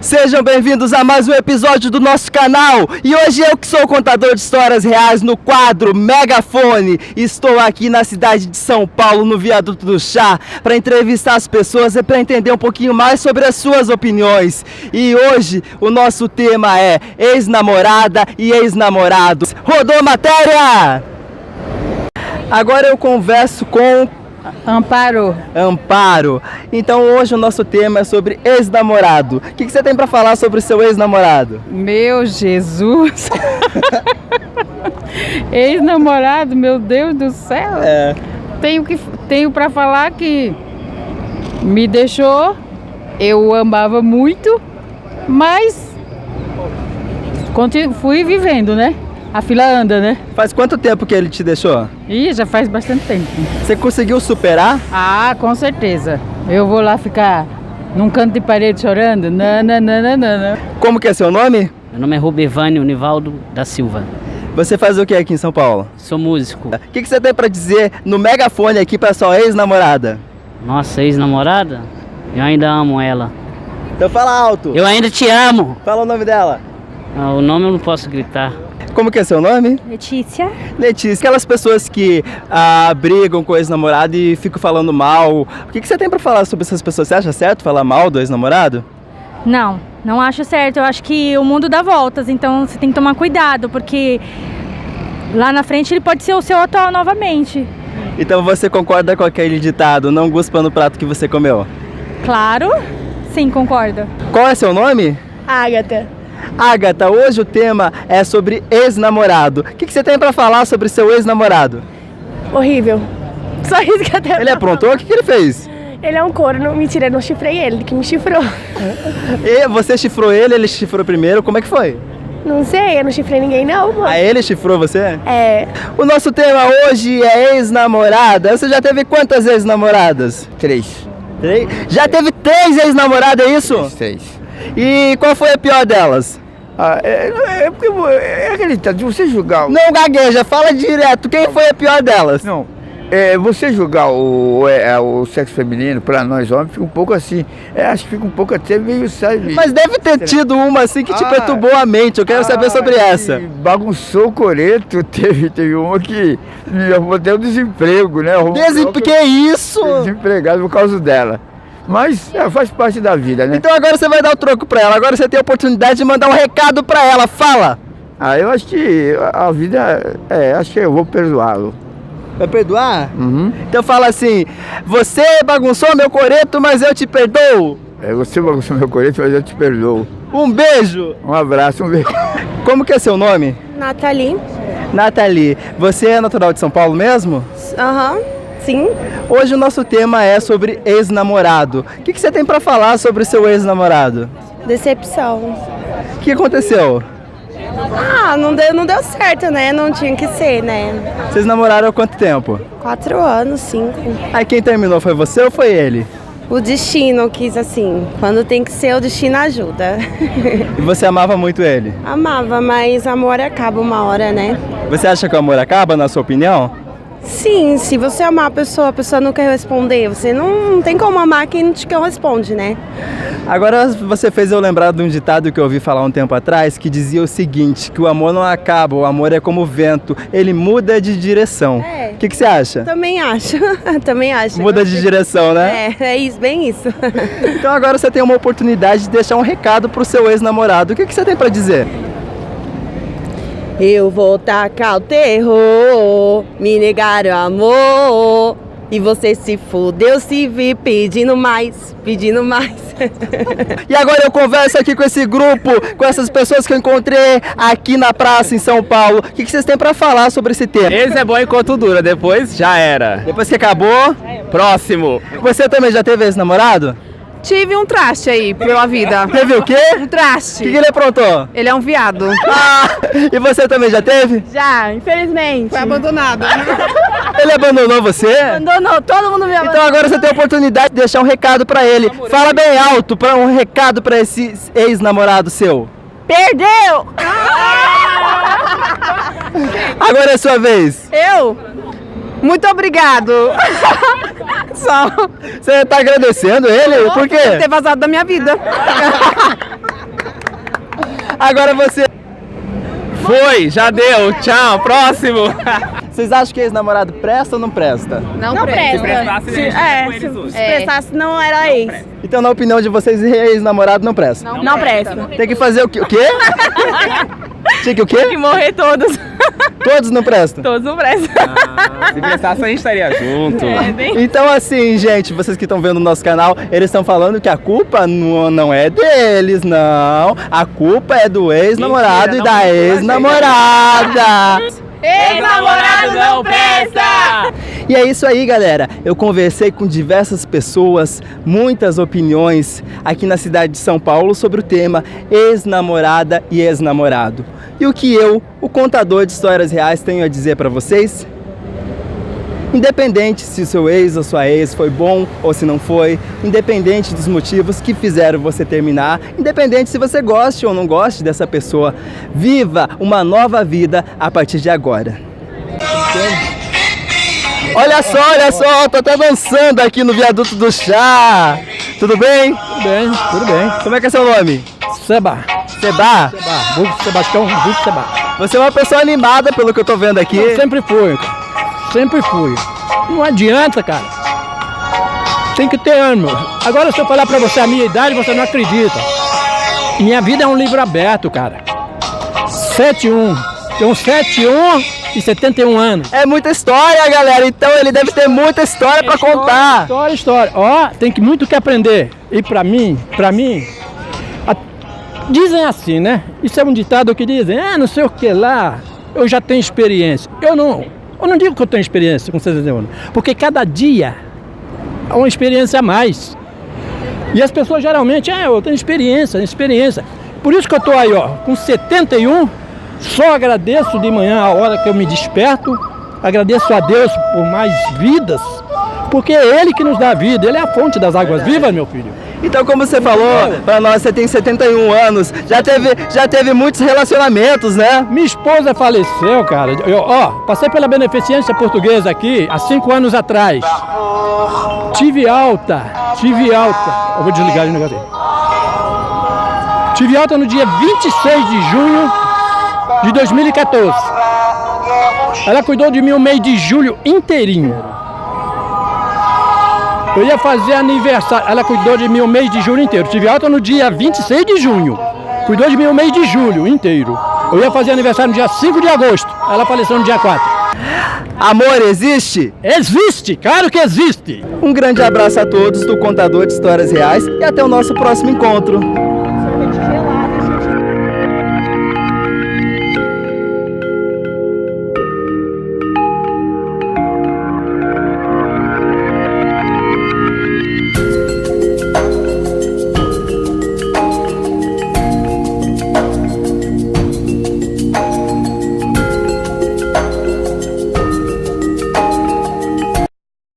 Sejam bem-vindos a mais um episódio do nosso canal. E hoje eu que sou o contador de histórias reais no quadro Megafone. Estou aqui na cidade de São Paulo, no Viaduto do Chá, para entrevistar as pessoas e para entender um pouquinho mais sobre as suas opiniões. E hoje o nosso tema é ex-namorada e ex-namorados. Rodou matéria! Agora eu converso com Amparo. Então hoje o nosso tema é sobre ex-namorado. O que você tem para falar sobre o seu ex-namorado? Meu Jesus! Ex-namorado, meu Deus do céu! Tenho para falar que me deixou, eu o amava muito, mas fui vivendo, né? A fila anda, né? Faz quanto tempo que ele te deixou? Ih, já faz bastante tempo. Você conseguiu superar? Ah, com certeza. Eu vou lá ficar num canto de parede chorando? Não. Como que é seu nome? Meu nome é Rubevânio Nivaldo da Silva. Você faz o que aqui em São Paulo? Sou músico. O que você tem para dizer no megafone aqui para sua ex-namorada? Nossa, ex-namorada? Eu ainda amo ela. Então fala alto. Eu ainda te amo. Fala o nome dela. Ah, o nome eu não posso gritar. Como que é seu nome? Letícia. Letícia, aquelas pessoas que brigam com o ex-namorado e ficam falando mal, o que você tem pra falar sobre essas pessoas? Você acha certo falar mal do ex-namorado? Não acho certo. Eu acho que o mundo dá voltas, então você tem que tomar cuidado, porque lá na frente ele pode ser o seu atual novamente. Então você concorda com aquele ditado, não guspa no prato que você comeu? Claro, sim, concordo. Qual é seu nome? Ágata. Ágata, hoje o tema é sobre ex-namorado. O que você tem pra falar sobre seu ex-namorado? Horrível. Só isso que eu tenho. Ele aprontou? O que ele fez? Ele é um corno. Mentira, eu não chifrei ele, que me chifrou. E você chifrou ele chifrou primeiro, como é que foi? Não sei, eu não chifrei ninguém não, mano. Ah, ele chifrou você? É. O nosso tema hoje é ex-namorada. Você já teve quantas ex-namoradas? 3. Já teve 3 ex-namoradas, é isso? 6. E qual foi a pior delas? Porque é aquele ditado de você julgar. Não gagueja, fala direto. Quem foi a pior delas? Não. Você julgar o sexo feminino, pra nós homens, fica um pouco assim. Acho que fica um pouco até meio, sabe? Mas deve ter tido uma assim que te perturbou a mente. Eu quero saber sobre essa. Bagunçou o coreto. Teve uma que me arrumou até o desemprego, né? Que é isso? Desempregado por causa dela. Mas faz parte da vida, né? Então agora você vai dar o troco pra ela. Agora você tem a oportunidade de mandar um recado pra ela. Fala! Eu acho que a vida... acho que eu vou perdoá-lo. Vai perdoar? Uhum. Então fala assim: você bagunçou meu coreto, mas eu te perdoo. Você bagunçou meu coreto, mas eu te perdoo. Um beijo! Um abraço, um beijo. Como que é seu nome? Nathalie. Nathalie, você é natural de São Paulo mesmo? Sim. Hoje o nosso tema é sobre ex-namorado. O que você tem pra falar sobre o seu ex-namorado? Decepção. O que aconteceu? Não deu certo, né? Não tinha que ser, né? Vocês namoraram há quanto tempo? 4 anos, 5. Aí quem terminou foi você ou foi ele? O destino quis assim. Quando tem que ser, o destino ajuda. E você amava muito ele? Amava, mas amor acaba uma hora, né? Você acha que o amor acaba, na sua opinião? Sim, se você amar a pessoa não quer responder, você não tem como amar quem não te responde, né? Agora você fez eu lembrar de um ditado que eu ouvi falar um tempo atrás, que dizia o seguinte, que o amor não acaba, o amor é como o vento, ele muda de direção. O que você acha? Também acho, também acho. Muda de direção, né? É isso, bem isso. Então agora você tem uma oportunidade de deixar um recado pro seu ex-namorado. O que você tem pra dizer? Eu vou tacar o terror, me negaram amor, e você se fudeu, se vi pedindo mais. E agora eu converso aqui com esse grupo, com essas pessoas que eu encontrei aqui na praça em São Paulo. O que vocês têm pra falar sobre esse tema? Esse é bom enquanto dura, depois já era. Depois que acabou, Próximo. Você também já teve ex-namorado? Tive um traste aí pela vida. Teve o quê? Um traste. O que ele aprontou? Ele é um viado. E você também já teve? Já, infelizmente. Foi abandonado. Ele abandonou você? Abandonou, todo mundo me abandonou. Então agora você tem a oportunidade de deixar um recado pra ele. Fala bem alto, um recado pra esse ex-namorado seu. Perdeu! Agora é sua vez. Eu? Muito obrigado. Só. Você tá agradecendo ele? Por quê? Por ter vazado da minha vida. Agora você. Foi, já deu. Tchau, próximo. Vocês acham que ex-namorado presta ou não presta? Não presta. Se prestasse, não era ex. Então, na opinião de vocês, ex-namorado não presta. Não presta. Tem que fazer o quê? O quê? Tinha que o quê? Morrer todos. Todos não prestam. Todos não prestam. Se prestasse, a gente estaria junto. Então, assim, gente, vocês que estão vendo o nosso canal, eles estão falando que a culpa não é deles, não. A culpa é do ex-namorado e da ex-namorada. Ex-namorado não presta! E é isso aí, galera. Eu conversei com diversas pessoas, muitas opiniões aqui na cidade de São Paulo sobre o tema ex-namorada e ex-namorado. E o que eu, o contador de histórias reais, tenho a dizer para vocês? Independente se o seu ex ou sua ex foi bom ou se não foi, independente dos motivos que fizeram você terminar, independente se você goste ou não goste dessa pessoa, viva uma nova vida a partir de agora. Olha só, tô até dançando aqui no viaduto do chá. Tudo bem? Tudo bem. Como é que é seu nome? Seba. Seba? Vulgo Sebastião, Vulgo Seba. Você é uma pessoa animada pelo que eu tô vendo aqui. Eu sempre fui. Sempre fui. Não adianta, cara. Tem que ter ânimo. Agora, se eu falar pra você a minha idade, você não acredita. Minha vida é um livro aberto, cara. 71. Tenho 71 e 71 anos. É muita história, galera. Então ele deve ter muita história pra contar. História. Ó, tem muito que aprender. E pra mim, dizem assim, né? Isso é um ditado que dizem, não sei o que lá, eu já tenho experiência. Eu não digo que eu tenho experiência com 71 anos, porque cada dia é uma experiência a mais. E as pessoas geralmente, eu tenho experiência. Por isso que eu tô aí, ó, com 71, só agradeço de manhã a hora que eu me desperto, agradeço a Deus por mais vidas, porque é Ele que nos dá a vida, Ele é a fonte das águas vivas, meu filho. Então, como você falou, pra nós, você tem 71 anos, já teve muitos relacionamentos, né? Minha esposa faleceu, cara. Eu passei pela Beneficência Portuguesa aqui há 5 anos atrás. Tive alta. Eu vou desligar o negócio aí. Tive alta no dia 26 de junho de 2014. Ela cuidou de mim o mês de julho inteirinho. Eu ia fazer aniversário, ela cuidou de mim o mês de julho inteiro. Tive alta no dia 26 de junho. Cuidou de mim o mês de julho inteiro. Eu ia fazer aniversário no dia 5 de agosto. Ela faleceu no dia 4. Amor existe? Existe, claro que existe. Um grande abraço a todos do Contador de Histórias Reais e até o nosso próximo encontro.